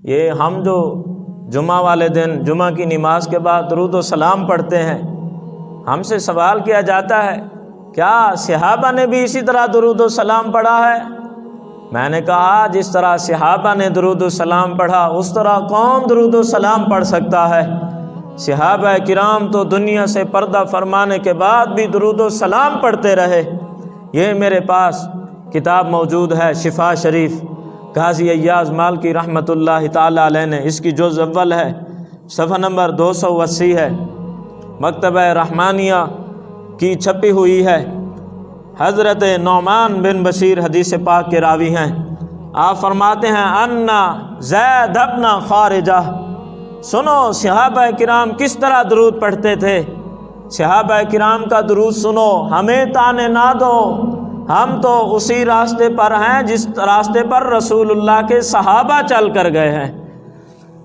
یہ ہم جو جمعہ والے دن جمعہ کی نماز کے بعد درود و سلام پڑھتے ہیں، ہم سے سوال کیا جاتا ہے کیا صحابہ نے بھی اسی طرح درود و سلام پڑھا ہے؟ میں نے کہا جس طرح صحابہ نے درود و سلام پڑھا اس طرح کون درود و سلام پڑھ سکتا ہے؟ صحابہ کرام تو دنیا سے پردہ فرمانے کے بعد بھی درود و سلام پڑھتے رہے۔ یہ میرے پاس کتاب موجود ہے شفا شریف، قاضی ایاز مالکی رحمۃ اللہ تعالی علیہ نے، اس کی جز اول ہے، صفحہ نمبر 280 ہے، مکتبہ رحمانیہ کی چھپی ہوئی ہے۔ حضرت نعمان بن بشیر حدیث پاک کے راوی ہیں۔ آپ فرماتے ہیں انا زید ابن خارجہ، سنو صحابہ کرام کس طرح درود پڑھتے تھے، صحابہ کرام کا درود سنو، ہمیں تانے نہ دو، ہم تو اسی راستے پر ہیں جس راستے پر رسول اللہ کے صحابہ چل کر گئے ہیں۔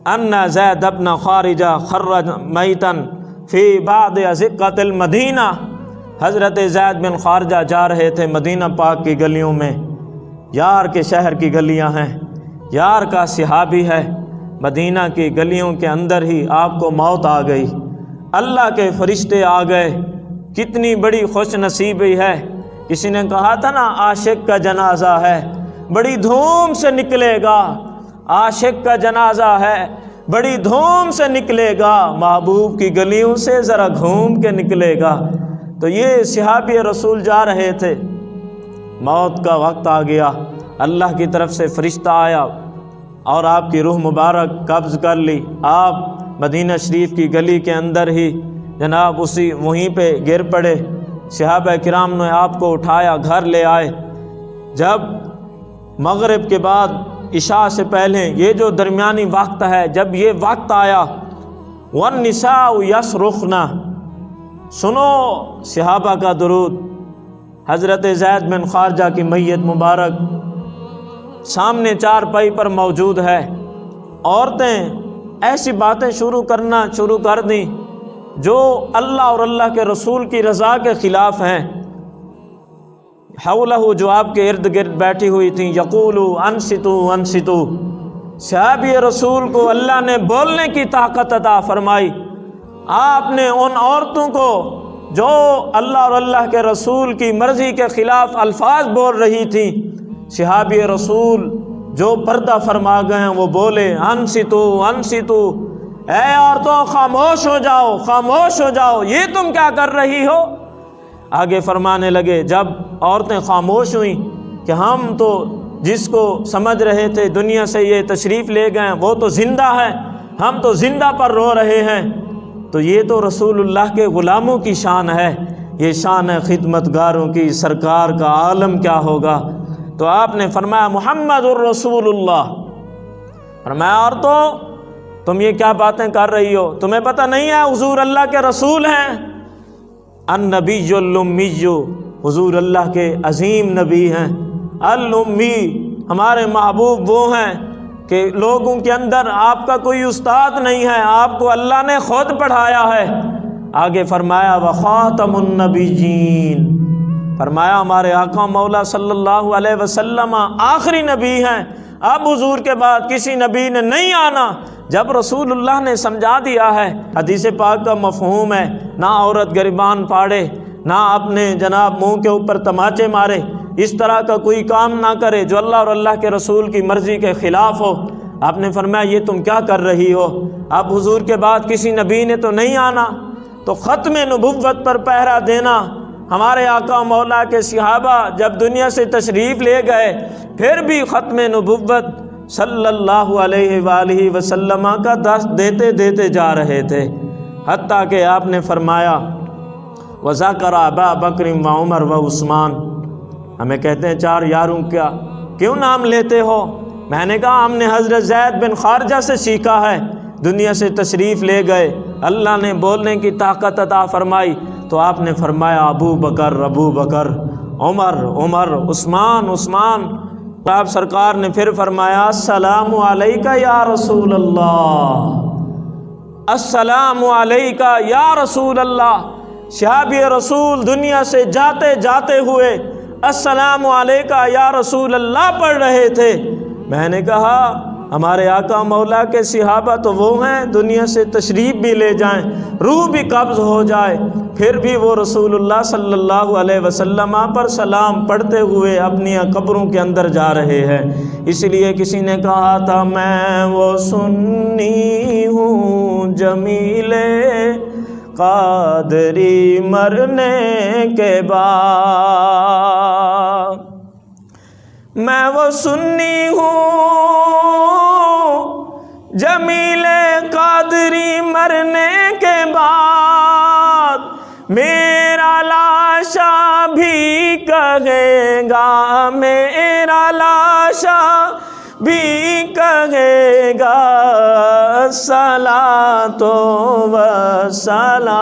ان زید ابن خارجہ خرج میتا فی بعض ازقۃ المدینہ، حضرت زید بن خارجہ جا رہے تھے مدینہ پاک کی گلیوں میں، یار کے شہر کی گلیاں ہیں، یار کا صحابی ہے، مدینہ کی گلیوں کے اندر ہی آپ کو موت آ گئی، اللہ کے فرشتے آ گئے، کتنی بڑی خوش نصیبی ہے۔ کسی نے کہا تھا نا عاشق کا جنازہ ہے، بڑی دھوم سے نکلے گا، عاشق کا جنازہ ہے، بڑی دھوم سے نکلے گا، محبوب کی گلیوں سے ذرا گھوم کے نکلے گا۔ تو یہ صحابی رسول جا رہے تھے، موت کا وقت آ گیا، اللہ کی طرف سے فرشتہ آیا اور آپ کی روح مبارک قبض کر لی۔ آپ مدینہ شریف کی گلی کے اندر ہی جناب وہیں پہ گر پڑے۔ صحابہ کرام نے آپ کو اٹھایا، گھر لے آئے۔ جب مغرب کے بعد عشاء سے پہلے یہ جو درمیانی وقت ہے، جب یہ وقت آیا، وَالنِّسَاءُ يَصْرُخْنَ، سنو صحابہ کا درود۔ حضرت زید بن خارجہ کی میت مبارک سامنے چارپائی پر موجود ہے، عورتیں ایسی باتیں شروع کر دیں جو اللہ اور اللہ کے رسول کی رضا کے خلاف ہیں۔ حولہ، جو آپ کے ارد گرد بیٹھی ہوئی تھیں، یقولو انصتو انصتو، صحابی رسول کو اللہ نے بولنے کی طاقت عطا فرمائی۔ آپ نے ان عورتوں کو جو اللہ اور اللہ کے رسول کی مرضی کے خلاف الفاظ بول رہی تھیں، صحابی رسول جو پردہ فرما گئے ہیں وہ بولے انصتو انصتو، اے عورتوں خاموش ہو جاؤ، خاموش ہو جاؤ، یہ تم کیا کر رہی ہو؟ آگے فرمانے لگے جب عورتیں خاموش ہوئیں کہ ہم تو جس کو سمجھ رہے تھے دنیا سے یہ تشریف لے گئے وہ تو زندہ ہے، ہم تو زندہ پر رو رہے ہیں، تو یہ تو رسول اللہ کے غلاموں کی شان ہے، یہ شان ہے خدمتگاروں کی، سرکار کا عالم کیا ہوگا؟ تو آپ نے فرمایا محمد الرسول اللہ، فرمایا عورتوں تم یہ کیا باتیں کر رہی ہو، تمہیں پتہ نہیں ہے حضور اللہ کے رسول ہیں؟ النبی الامی، حضور اللہ کے عظیم نبی ہیں، الامی، ہمارے محبوب وہ ہیں کہ لوگوں کے اندر آپ کا کوئی استاد نہیں ہے، آپ کو اللہ نے خود پڑھایا ہے۔ آگے فرمایا وخاتم النبیین، فرمایا ہمارے آقا مولا صلی اللہ علیہ وسلم آخری نبی ہیں، اب حضور کے بعد کسی نبی نے نہیں آنا۔ جب رسول اللہ نے سمجھا دیا ہے، حدیث پاک کا مفہوم ہے نہ عورت گریبان پھاڑے، نہ اپنے جناب منہ کے اوپر تماچے مارے، اس طرح کا کوئی کام نہ کرے جو اللہ اور اللہ کے رسول کی مرضی کے خلاف ہو۔ آپ نے فرمایا یہ تم کیا کر رہی ہو، اب حضور کے بعد کسی نبی نے تو نہیں آنا۔ تو ختم نبوت پر پہرا دینا، ہمارے آقا مولا کے صحابہ جب دنیا سے تشریف لے گئے پھر بھی ختم نبوت صلی اللہ علیہ وآلہ وسلم کا دست دیتے دیتے جا رہے تھے، حتیٰ کہ آپ نے فرمایا وذکر ابا بکر و عمر و عثمان، ہمیں کہتے ہیں چار یاروں کا کیوں نام لیتے ہو؟ میں نے کہا ہم نے حضرت زید بن خارجہ سے سیکھا ہے، دنیا سے تشریف لے گئے، اللہ نے بولنے کی طاقت عطا فرمائی، تو آپ نے فرمایا ابو بکر، عمر، عثمان۔ آپ سرکار نے پھر فرمایا السلام علیکہ یا رسول اللہ، السلام علیکہ یا رسول اللہ۔ صحابی رسول دنیا سے جاتے جاتے ہوئے السلام علیکہ یا رسول اللہ پڑھ رہے تھے۔ میں نے کہا ہمارے آقا مولا کے صحابہ تو وہ ہیں دنیا سے تشریف بھی لے جائیں، روح بھی قبض ہو جائے، پھر بھی وہ رسول اللہ صلی اللہ علیہ وسلم پر سلام پڑھتے ہوئے اپنی قبروں کے اندر جا رہے ہیں۔ اس لیے کسی نے کہا تھا میں وہ سنی ہوں جمیل قادری مرنے کے بعد، میں وہ سنی ہوں جمیل قادری مرنے کے بعد، میرا لاشا بھی کہے گا، میرا لاشا بھی کہے گا الصلاۃ و السلام